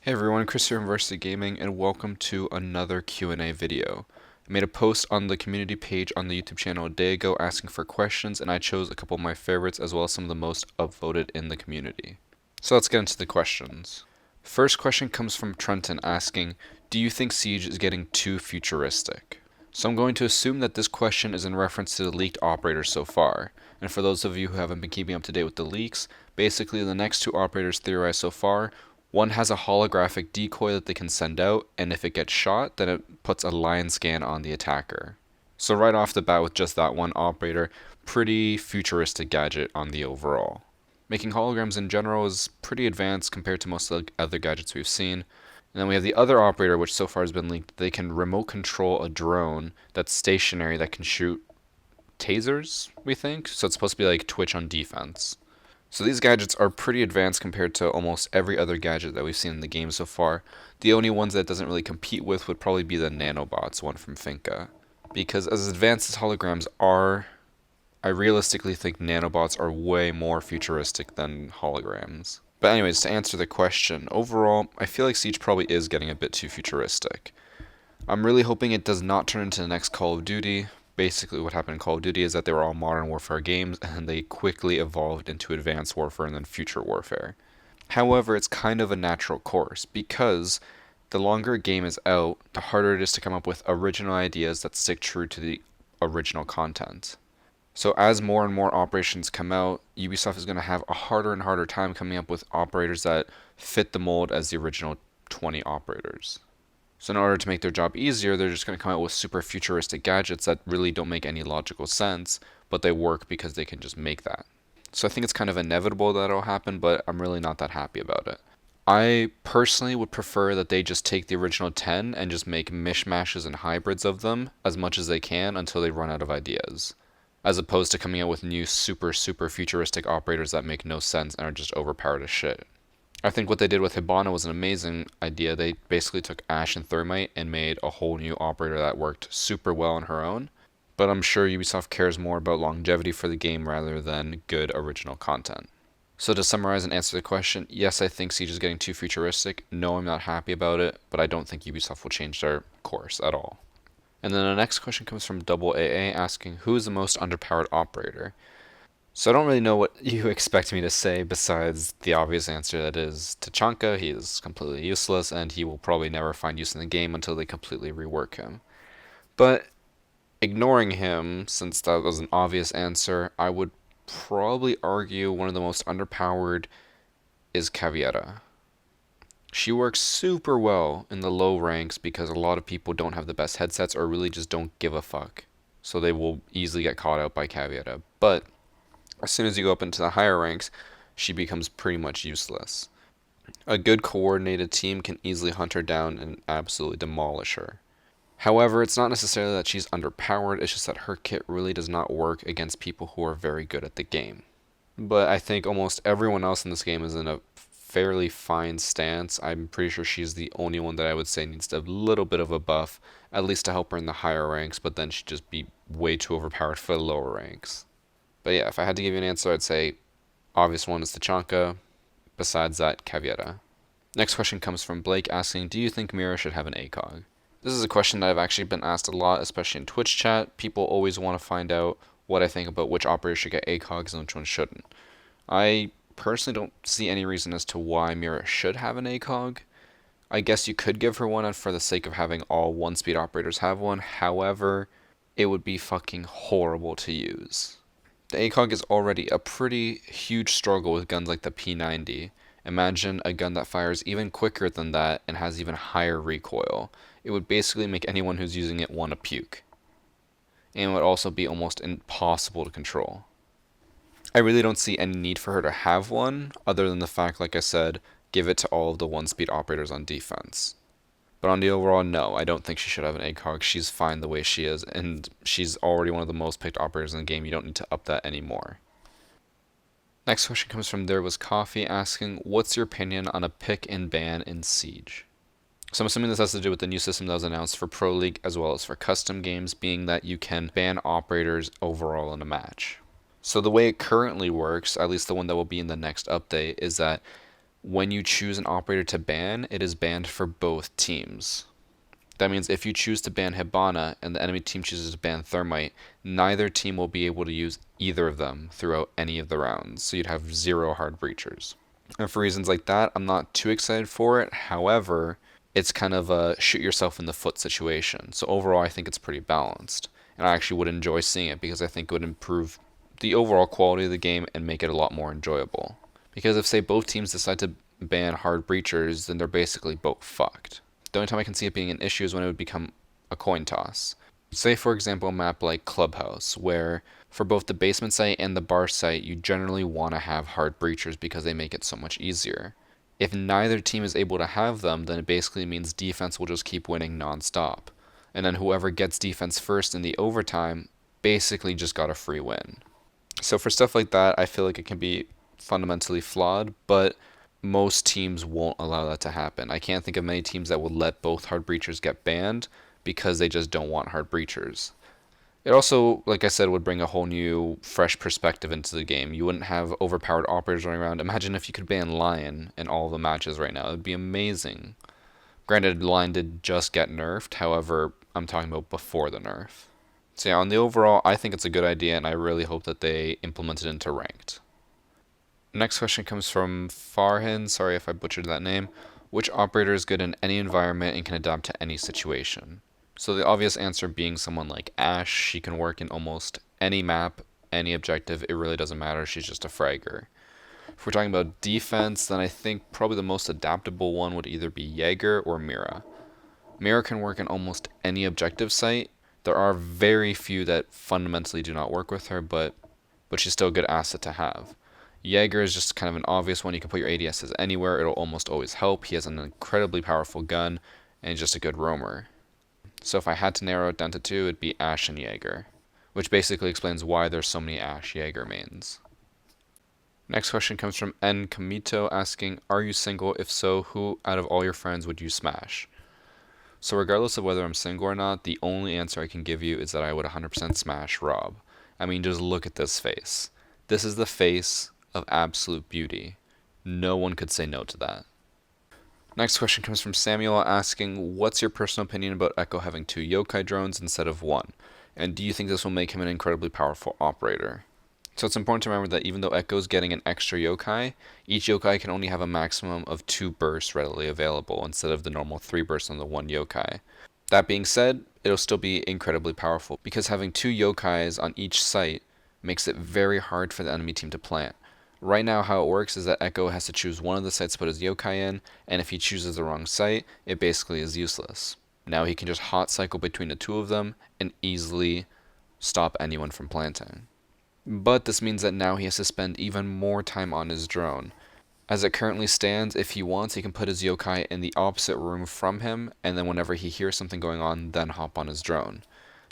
Hey everyone, Chris here from VarsityGaming, and welcome to another Q&A video. I made a post on the community page on the YouTube channel a day ago asking for questions, and I chose a couple of my favorites as well as some of the most upvoted in the community. So let's get into the questions. First question comes from Trenton asking, do you think Siege is getting too futuristic? So I'm going to assume that this question is in reference to the leaked operators so far. And for those of you who haven't been keeping up to date with the leaks, basically the next two operators theorized so far, one has a holographic decoy that they can send out, and if it gets shot, then it puts a line scan on the attacker. So right off the bat with just that one operator, pretty futuristic gadget on the overall. Making holograms in general is pretty advanced compared to most of the other gadgets we've seen. And then we have the other operator, which so far has been leaked. They can remote control a drone that's stationary that can shoot tasers, we think. So it's supposed to be like Twitch on defense. So these gadgets are pretty advanced compared to almost every other gadget that we've seen in the game so far. The only ones that it doesn't really compete with would probably be the nanobots one from Finka. Because as advanced as holograms are, I realistically think nanobots are way more futuristic than holograms. But anyways, to answer the question, overall, I feel like Siege probably is getting a bit too futuristic. I'm really hoping it does not turn into the next Call of Duty. Basically, what happened in Call of Duty is that they were all Modern Warfare games, and they quickly evolved into Advanced Warfare and then Future Warfare. However, it's kind of a natural course, because the longer a game is out, the harder it is to come up with original ideas that stick true to the original content. So as more and more operations come out, Ubisoft is going to have a harder and harder time coming up with operators that fit the mold as the original 20 operators. So in order to make their job easier, they're just going to come out with super futuristic gadgets that really don't make any logical sense, but they work because they can just make that. So I think it's kind of inevitable that it'll happen, but I'm really not that happy about it. I personally would prefer that they just take the original 10 and just make mishmashes and hybrids of them as much as they can until they run out of ideas, as opposed to coming out with new super futuristic operators that make no sense and are just overpowered as shit. I think what they did with Hibana was an amazing idea. They basically took Ashe and Thermite and made a whole new operator that worked super well on her own. But I'm sure Ubisoft cares more about longevity for the game rather than good original content. So to summarize and answer the question, yes, I think Siege is getting too futuristic. No, I'm not happy about it, but I don't think Ubisoft will change their course at all. And then the next question comes from Double AA asking, who is the most underpowered operator? So I don't really know what you expect me to say besides the obvious answer that is Tachanka. He is completely useless and he will probably never find use in the game until they completely rework him. But ignoring him, since that was an obvious answer, I would probably argue one of the most underpowered is Caviera. She works super well in the low ranks because a lot of people don't have the best headsets or really just don't give a fuck. So they will easily get caught out by Caviera. But as soon as you go up into the higher ranks, she becomes pretty much useless. A good coordinated team can easily hunt her down and absolutely demolish her. However, it's not necessarily that she's underpowered, it's just that her kit really does not work against people who are very good at the game. But I think almost everyone else in this game is in a fairly fine stance. I'm pretty sure she's the only one that I would say needs a little bit of a buff, at least to help her in the higher ranks, but then she'd just be way too overpowered for the lower ranks. But yeah, if I had to give you an answer, I'd say obvious one is Tachanka. Besides that, Caviera. Next question comes from Blake asking, do you think Mira should have an ACOG? This is a question that I've actually been asked a lot, especially in Twitch chat. People always want to find out what I think about which operators should get ACOGs and which ones shouldn't. I personally don't see any reason as to why Mira should have an ACOG. I guess you could give her one for the sake of having all one-speed operators have one. However, it would be fucking horrible to use. The ACOG is already a pretty huge struggle with guns like the P90. Imagine a gun that fires even quicker than that and has even higher recoil. It would basically make anyone who's using it want to puke. And it would also be almost impossible to control. I really don't see any need for her to have one, other than the fact, like I said, give it to all of the one-speed operators on defense. But on the overall, no, I don't think she should have an ACOG. She's fine the way she is, and she's already one of the most picked operators in the game. You don't need to up that anymore. Next question comes from There Was Coffee asking, what's your opinion on a pick and ban in Siege? So I'm assuming this has to do with the new system that was announced for Pro League as well as for custom games, being that you can ban operators overall in a match. So the way it currently works, at least the one that will be in the next update, is that when you choose an operator to ban, it is banned for both teams. That means if you choose to ban Hibana and the enemy team chooses to ban Thermite, neither team will be able to use either of them throughout any of the rounds, so you'd have 0 hard breachers. And for reasons like that, I'm not too excited for it. However, it's kind of a shoot yourself in the foot situation. So overall, I think it's pretty balanced. And I actually would enjoy seeing it because I think it would improve the overall quality of the game and make it a lot more enjoyable. Because if, say, both teams decide to ban hard breachers, then they're basically both fucked. The only time I can see it being an issue is when it would become a coin toss. Say, for example, a map like Clubhouse, where for both the basement site and the bar site, you generally want to have hard breachers because they make it so much easier. If neither team is able to have them, then it basically means defense will just keep winning non-stop. And then whoever gets defense first in the overtime basically just got a free win. So for stuff like that, I feel like it can be fundamentally flawed, but most teams won't allow that to happen. I can't think of many teams that would let both hard breachers get banned because they just don't want hard breachers. It also, like I said, would bring a whole new, fresh perspective into the game. You wouldn't have overpowered operators running around. Imagine if you could ban Lion in all the matches right now. It would be amazing. Granted, Lion did just get nerfed. However, I'm talking about before the nerf. So yeah, on the overall, I think it's a good idea, and I really hope that they implement it into ranked. Next question comes from Farhan. Sorry if I butchered that name. Which operator is good in any environment and can adapt to any situation? So the obvious answer being someone like Ashe. She can work in almost any map, any objective. It really doesn't matter. She's just a fragger. If we're talking about defense, then I think probably the most adaptable one would either be Jaeger or Mira. Mira can work in almost any objective site. There are very few that fundamentally do not work with her, but she's still a good asset to have. Jaeger is just kind of an obvious one. You can put your ADSs anywhere. It'll almost always help. He has an incredibly powerful gun, and he's just a good roamer. So if I had to narrow it down to 2, it'd be Ashe and Jaeger, which basically explains why there's so many Ashe Jaeger mains. Next question comes from N. Kamito asking, are you single? If so, who out of all your friends would you smash? So regardless of whether I'm single or not, the only answer I can give you is that I would 100% smash Rob. I mean, just look at this face. This is the face of absolute beauty. No one could say no to that. Next question comes from Samuel asking, what's your personal opinion about Echo having 2 Yokai drones instead of 1? And do you think this will make him an incredibly powerful operator? So it's important to remember that even though Echo's getting an extra Yokai, each Yokai can only have a maximum of 2 bursts readily available instead of the normal 3 bursts on the 1 Yokai. That being said, it'll still be incredibly powerful because having 2 Yokais on each site makes it very hard for the enemy team to plant. Right now, how it works is that Echo has to choose one of the sites to put his Yokai in, and if he chooses the wrong site, it basically is useless. Now he can just hot cycle between the 2 of them and easily stop anyone from planting. But this means that now he has to spend even more time on his drone. As it currently stands, if he wants, he can put his Yokai in the opposite room from him, and then whenever he hears something going on, then hop on his drone.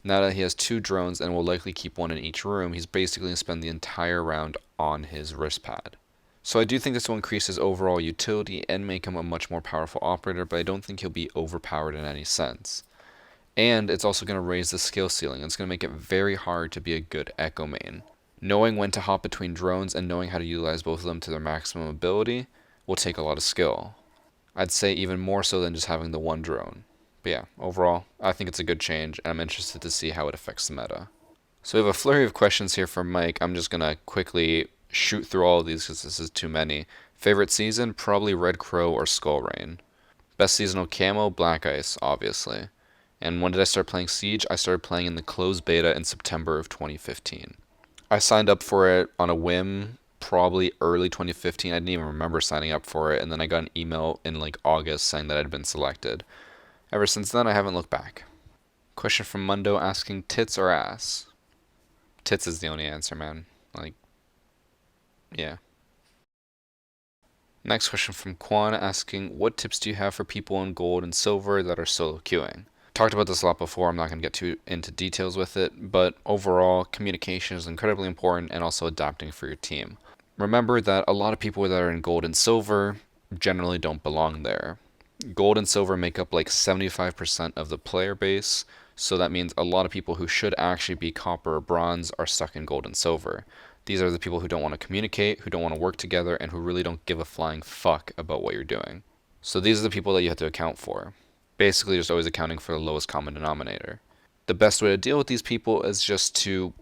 Now that he has 2 drones and will likely keep 1 in each room, he's basically going to spend the entire round on his wrist pad. So I do think this will increase his overall utility and make him a much more powerful operator, but I don't think he'll be overpowered in any sense. And it's also going to raise the skill ceiling. It's going to make it very hard to be a good Echo main. Knowing when to hop between drones and knowing how to utilize both of them to their maximum ability will take a lot of skill. I'd say even more so than just having the 1 drone. But yeah, overall, I think it's a good change, and I'm interested to see how it affects the meta. So we have a flurry of questions here from Mike. I'm just going to quickly shoot through all of these because this is too many. Favorite season? Probably Red Crow or Skull Rain. Best seasonal camo? Black Ice, obviously. And when did I start playing Siege? I started playing in the closed beta in September of 2015. I signed up for it on a whim, probably early 2015. I didn't even remember signing up for it, and then I got an email in like August saying that I'd been selected. Ever since then, I haven't looked back. Question from Mundo asking, tits or ass? Tits is the only answer, man. Like, yeah. Next question from Quon asking, what tips do you have for people in gold and silver that are solo queuing? Talked about this a lot before. I'm not going to get too into details with it, but overall, communication is incredibly important and also adapting for your team. Remember that a lot of people that are in gold and silver generally don't belong there. Gold and silver make up like 75% of the player base, so that means a lot of people who should actually be copper or bronze are stuck in gold and silver. These are the people who don't want to communicate, who don't want to work together, and who really don't give a flying fuck about what you're doing. So these are the people that you have to account for. Basically, just always accounting for the lowest common denominator. The best way to deal with these people is just to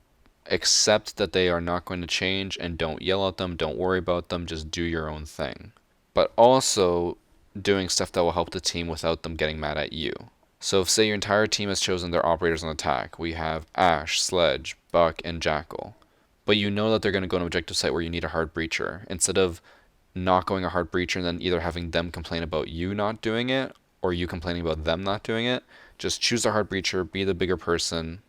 accept that they are not going to change and don't yell at them, don't worry about them, just do your own thing. But also doing stuff that will help the team without them getting mad at you. So if say your entire team has chosen their operators on attack, we have Ash, Sledge, Buck, and Jackal. But you know that they're going to go on an objective site where you need a hard breacher. Instead of not going a hard breacher and then either having them complain about you not doing it or you complaining about them not doing it, just choose a hard breacher, be the bigger person,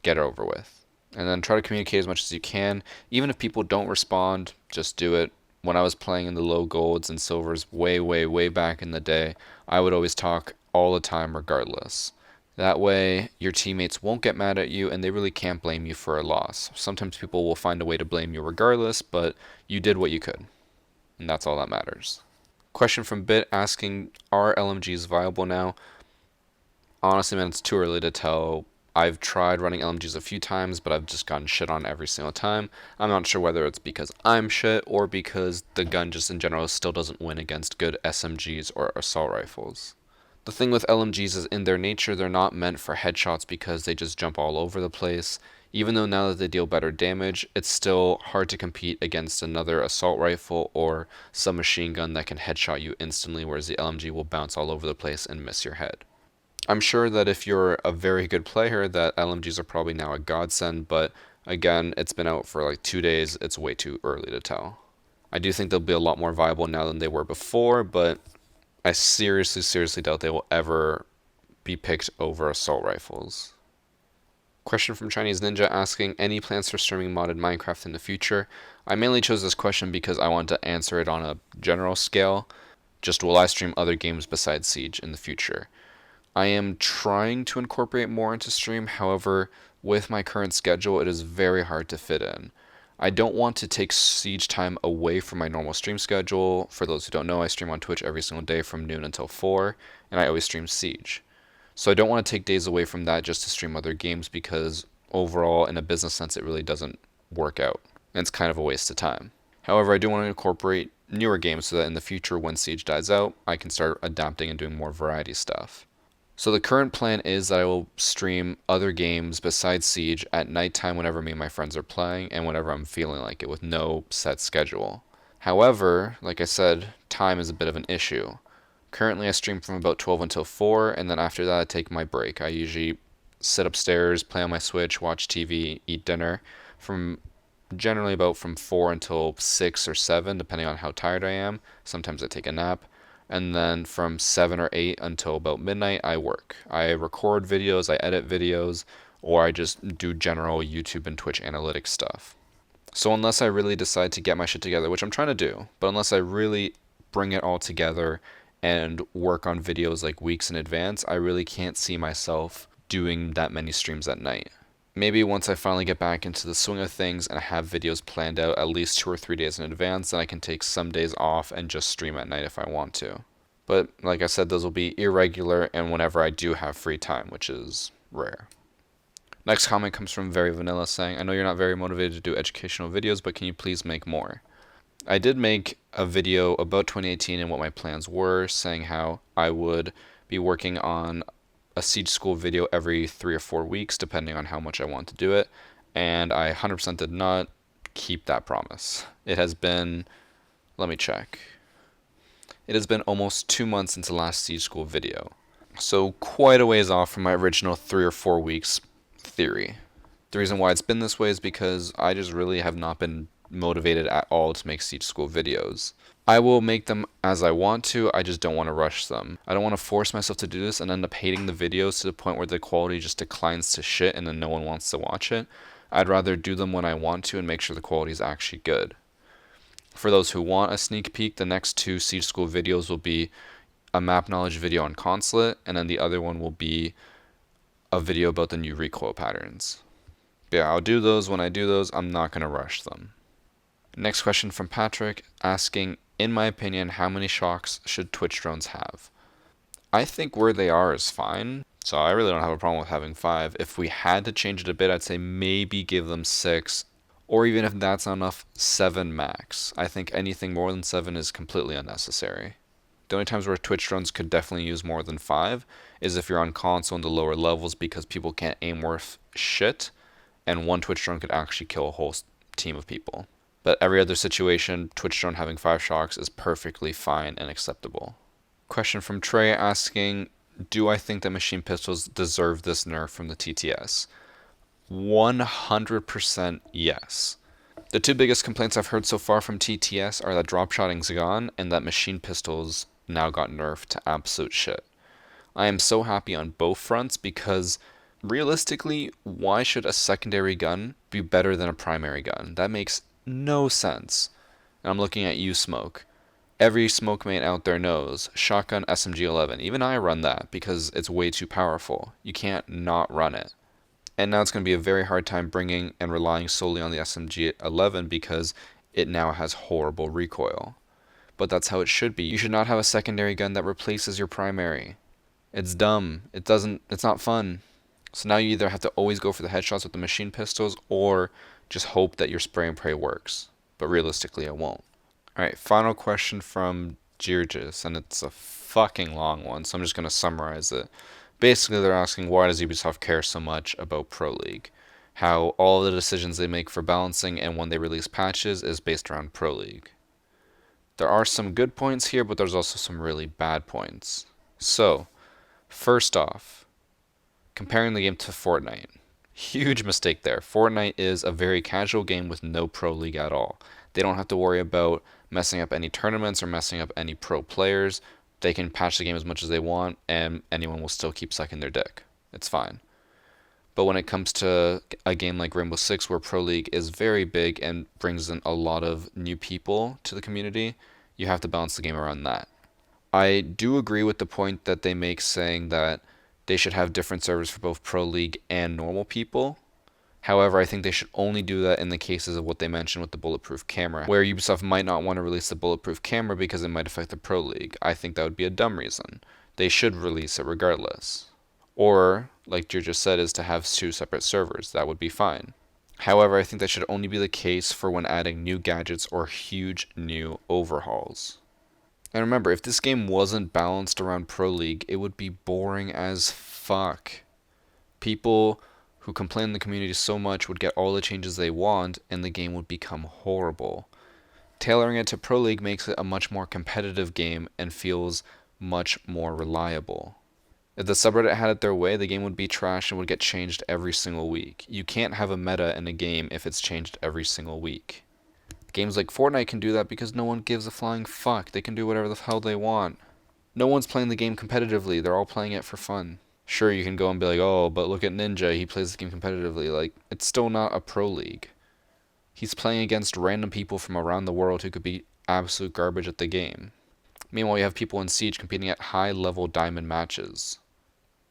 get it over with. And then try to communicate as much as you can. Even if people don't respond, just do it. When I was playing in the low golds and silvers way back in the day, I would always talk all the time regardless. That way, your teammates won't get mad at you and they really can't blame you for a loss. Sometimes people will find a way to blame you regardless, but you did what you could. And that's all that matters. Question from Bit asking, are LMGs viable now? Honestly, man, it's too early to tell. I've tried running LMGs a few times, but I've just gotten shit on every single time. I'm not sure whether it's because I'm shit or because the gun just in general still doesn't win against good SMGs or assault rifles. The thing with LMGs is in their nature, they're not meant for headshots because they just jump all over the place. Even though now that they deal better damage, it's still hard to compete against another assault rifle or submachine gun that can headshot you instantly, whereas the LMG will bounce all over the place and miss your head. I'm sure that if you're a very good player, that LMGs are probably now a godsend, but again, it's been out for like 2 days, it's way too early to tell. I do think they'll be a lot more viable now than they were before, but I seriously doubt they will ever be picked over assault rifles. Question from Chinese Ninja asking, any plans for streaming modded Minecraft in the future? I mainly chose this question because I want to answer it on a general scale. Just will I stream other games besides Siege in the future? I am trying to incorporate more into stream, however, with my current schedule, it is very hard to fit in. I don't want to take Siege time away from my normal stream schedule. For those who don't know, I stream on Twitch every single day from noon until 4, and I always stream Siege. So I don't want to take days away from that just to stream other games because overall, in a business sense, it really doesn't work out. And it's kind of a waste of time. However, I do want to incorporate newer games so that in the future, when Siege dies out, I can start adapting and doing more variety stuff. So the current plan is that I will stream other games besides Siege at nighttime whenever me and my friends are playing and whenever I'm feeling like it with no set schedule. However, like I said, time is a bit of an issue. Currently I stream from about 12 until 4 and then after that I take my break. I usually sit upstairs, play on my Switch, watch TV, eat dinner from generally about from 4 until 6 or 7 depending on how tired I am. Sometimes I take a nap. And then from 7 or 8 until about midnight, I work. I record videos, I edit videos, or I just do general YouTube and Twitch analytics stuff. So unless I really decide to get my shit together, which I'm trying to do, but unless I really bring it all together and work on videos like weeks in advance, I really can't see myself doing that many streams at night. Maybe once I finally get back into the swing of things and I have videos planned out at least 2 or 3 days in advance, then I can take some days off and just stream at night if I want to. But like I said, those will be irregular and whenever I do have free time, which is rare. Next comment comes from Very Vanilla saying, I know you're not very motivated to do educational videos, but can you please make more? I did make a video about 2018 and what my plans were, saying how I would be working on a Siege School video every 3 or 4 weeks, depending on how much I want to do it, and I 100% did not keep that promise. It has been, let me check. It has been almost 2 months since the last Siege School video, so quite a ways off from my original 3 or 4 weeks theory. The reason why it's been this way is because I just really have not been motivated at all to make Siege School videos. I will make them as I want to, I just don't want to rush them. I don't want to force myself to do this and end up hating the videos to the point where the quality just declines to shit and then no one wants to watch it. I'd rather do them when I want to and make sure the quality is actually good. For those who want a sneak peek, the next 2 Siege School videos will be a map knowledge video on Consulate, and then the other one will be a video about the new recoil patterns. But yeah, I'll do those when I do those, I'm not going to rush them. Next question from Patrick asking, in my opinion, how many shocks should Twitch drones have? I think where they are is fine, so I really don't have a problem with having 5. If we had to change it a bit, I'd say maybe give them 6, Or even if that's not enough, 7 max. I think anything more than 7 is completely unnecessary. The only times where Twitch drones could definitely use more than 5 is if you're on console in the lower levels because people can't aim worth shit, and one Twitch drone could actually kill a whole team of people. But every other situation, Twitch drone having 5 shocks is perfectly fine and acceptable. Question from Trey asking, do I think that machine pistols deserve this nerf from the TTS? 100% yes. The two biggest complaints I've heard so far from TTS are that drop shotting's gone and that machine pistols now got nerfed to absolute shit. I am so happy on both fronts because realistically, why should a secondary gun be better than a primary gun? That makes no sense. And I'm looking at you, Smoke. Every smoke mate out there knows shotgun SMG-11. Even I run that because it's way too powerful. You can't not run it. And now it's going to be a very hard time bringing and relying solely on the SMG-11 because it now has horrible recoil. But that's how it should be. You should not have a secondary gun that replaces your primary. It's dumb. It's not fun. So now you either have to always go for the headshots with the machine pistols or just hope that your spray and pray works. But realistically, it won't. Alright, final question from Georges, and it's a fucking long one, so I'm just going to summarize it. Basically, they're asking why does Ubisoft care so much about Pro League? How all the decisions they make for balancing and when they release patches is based around Pro League. There are some good points here, but there's also some really bad points. So, first off, comparing the game to Fortnite. Huge mistake there. Fortnite is a very casual game with no Pro League at all. They don't have to worry about messing up any tournaments or messing up any pro players. They can patch the game as much as they want, and anyone will still keep sucking their dick. It's fine. But when it comes to a game like Rainbow Six, where Pro League is very big and brings in a lot of new people to the community, you have to balance the game around that. I do agree with the point that they make saying that they should have different servers for both Pro League and normal people. However, I think they should only do that in the cases of what they mentioned with the bulletproof camera, where Ubisoft might not want to release the bulletproof camera because it might affect the Pro League. I think that would be a dumb reason. They should release it regardless. Or, like Drew just said, is to have 2 separate servers. That would be fine. However, I think that should only be the case for when adding new gadgets or huge new overhauls. And remember, if this game wasn't balanced around Pro League, it would be boring as fuck. People who complain in the community so much would get all the changes they want, and the game would become horrible. Tailoring it to Pro League makes it a much more competitive game and feels much more reliable. If the subreddit had it their way, the game would be trash and would get changed every single week. You can't have a meta in a game if it's changed every single week. Games like Fortnite can do that because no one gives a flying fuck. They can do whatever the hell they want. No one's playing the game competitively. They're all playing it for fun. Sure, you can go and be like, oh, but look at Ninja. He plays the game competitively. Like, it's still not a Pro League. He's playing against random people from around the world who could be absolute garbage at the game. Meanwhile, you have people in Siege competing at high-level diamond matches.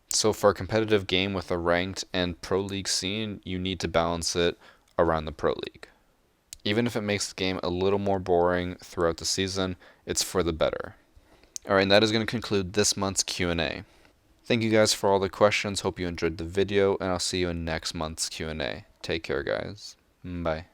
So for a competitive game with a ranked and Pro League scene, you need to balance it around the Pro League. Even if it makes the game a little more boring throughout the season, it's for the better. Alright, and that is going to conclude this month's Q&A. Thank you guys for all the questions. Hope you enjoyed the video, and I'll see you in next month's Q&A. Take care, guys. Bye.